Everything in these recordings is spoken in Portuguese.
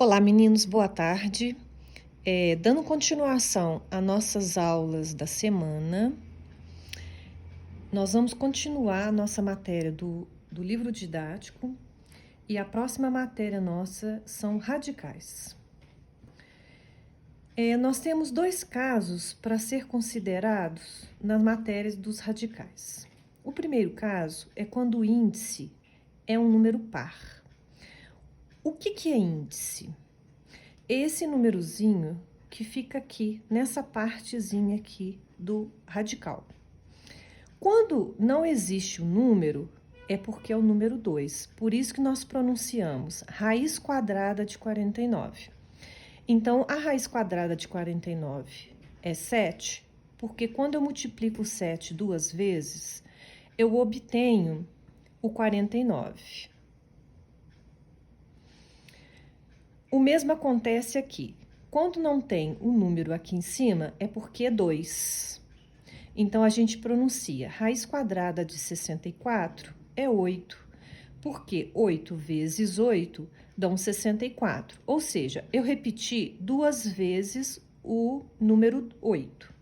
Olá, meninos, boa tarde. Dando continuação às nossas aulas da semana, nós vamos continuar a nossa matéria do livro didático e a próxima matéria nossa são radicais. Nós temos dois casos para ser considerados nas matérias dos radicais. O primeiro caso é quando o índice é um número par. O que é índice? Esse númerozinho que fica aqui, nessa partezinha aqui do radical. Quando não existe o número, é porque é o número 2. Por isso que nós pronunciamos raiz quadrada de 49. Então, a raiz quadrada de 49 é 7, porque quando eu multiplico 7 duas vezes, eu obtenho o 49. O mesmo acontece aqui. Quando não tem o número aqui em cima, é porque é 2. Então, a gente pronuncia raiz quadrada de 64 é 8, porque 8 vezes 8 dão 64. Ou seja, eu repeti duas vezes o número 8.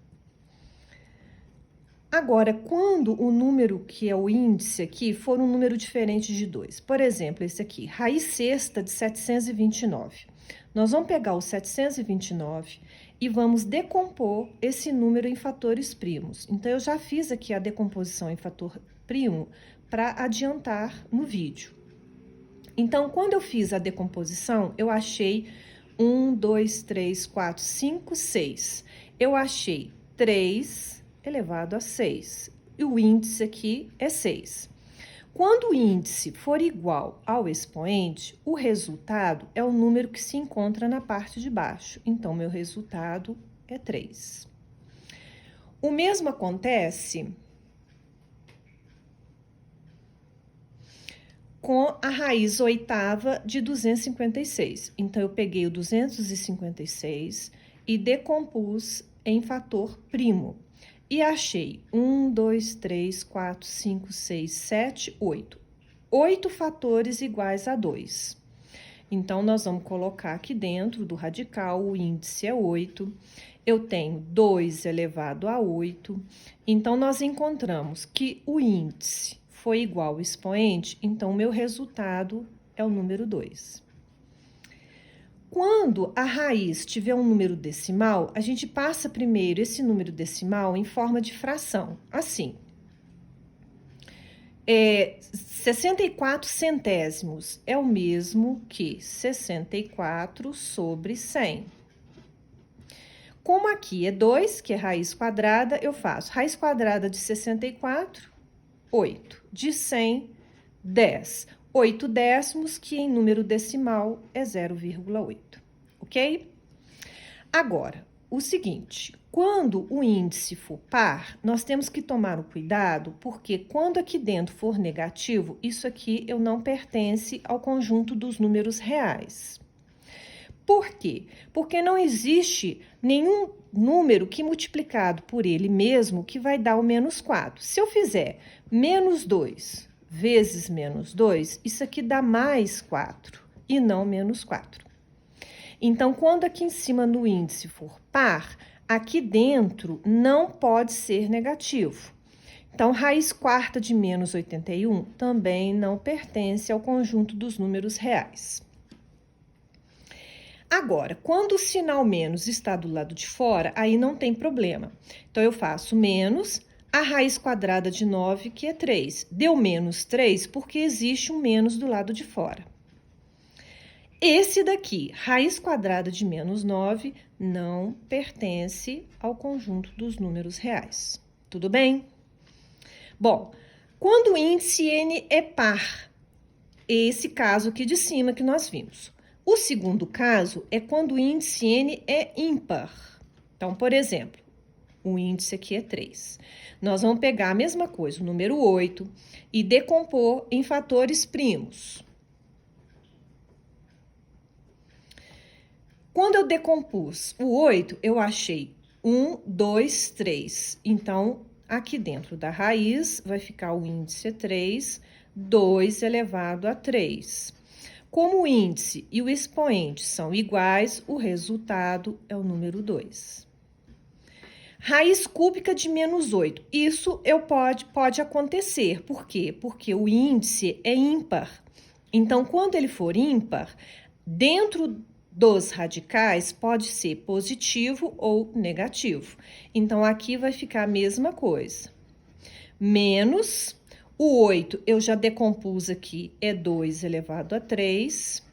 Agora, quando o número que é o índice aqui for um número diferente de 2, por exemplo, esse aqui, raiz sexta de 729. Nós vamos pegar o 729 e vamos decompor esse número em fatores primos. Então, eu já fiz aqui a decomposição em fator primo para adiantar no vídeo. Então, quando eu fiz a decomposição, eu achei 1, 2, 3, 4, 5, 6. Eu achei 3 elevado a 6. E o índice aqui é 6. Quando o índice for igual ao expoente, o resultado é o número que se encontra na parte de baixo. Então, meu resultado é 3. O mesmo acontece com a raiz oitava de 256. Então, eu peguei o 256 e decompus em fator primo. E achei 1, 2, 3, 4, 5, 6, 7, 8. 8 fatores iguais a 2. Então, nós vamos colocar aqui dentro do radical, o índice é 8. Eu tenho 2 elevado a 8. Então, nós encontramos que o índice foi igual ao expoente, então, o meu resultado é o número 2. Quando a raiz tiver um número decimal, a gente passa primeiro esse número decimal em forma de fração, assim. 64 centésimos é o mesmo que 64 sobre 100. Como aqui é 2, que é raiz quadrada, eu faço raiz quadrada de 64, 8. De 100, 10. 8 décimos, que em número decimal é 0,8, ok? Agora, o seguinte, quando o índice for par, nós temos que tomar o cuidado, porque quando aqui dentro for negativo, isso aqui eu não pertence ao conjunto dos números reais. Por quê? Porque não existe nenhum número que multiplicado por ele mesmo que vai dar o menos 4. Se eu fizer menos 2 vezes menos 2, isso aqui dá mais 4 e não menos 4. Então, quando aqui em cima no índice for par, aqui dentro não pode ser negativo. Então, raiz quarta de menos 81 também não pertence ao conjunto dos números reais. Agora, quando o sinal menos está do lado de fora, aí não tem problema. Então, eu faço menos a raiz quadrada de 9, que é 3. Deu menos 3 porque existe um menos do lado de fora. Esse daqui, raiz quadrada de menos 9, não pertence ao conjunto dos números reais. Tudo bem? Bom, quando o índice n é par, esse caso aqui de cima que nós vimos. O segundo caso é quando o índice n é ímpar. Então, por exemplo, o índice aqui é 3. Nós vamos pegar a mesma coisa, o número 8, e decompor em fatores primos. Quando eu decompus o 8, eu achei 1, 2, 3. Então, aqui dentro da raiz vai ficar o índice 3, 2 elevado a 3. Como o índice e o expoente são iguais, o resultado é o número 2. Raiz cúbica de menos 8. Isso pode acontecer. Por quê? Porque o índice é ímpar. Então, quando ele for ímpar, dentro dos radicais pode ser positivo ou negativo. Então, aqui vai ficar a mesma coisa. Menos o 8, eu já decompus aqui, é 2 elevado a 3.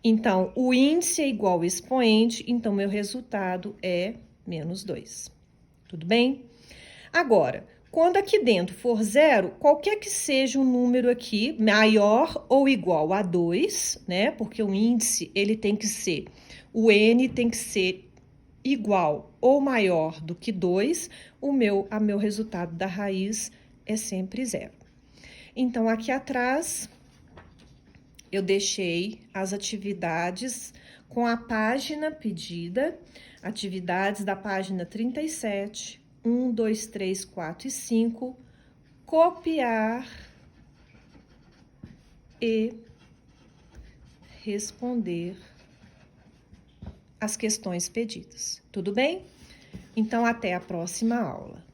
Então, o índice é igual ao expoente, então, meu resultado é menos 2. Tudo bem? Agora, quando aqui dentro for zero, qualquer que seja o número aqui, maior ou igual a 2, né? Porque o índice, ele tem que ser, o n tem que ser igual ou maior do que 2, o meu resultado da raiz é sempre zero. Então, aqui atrás, eu deixei as atividades com a página pedida, atividades da página 37, 1, 2, 3, 4 e 5, copiar e responder as questões pedidas. Tudo bem? Então, até a próxima aula.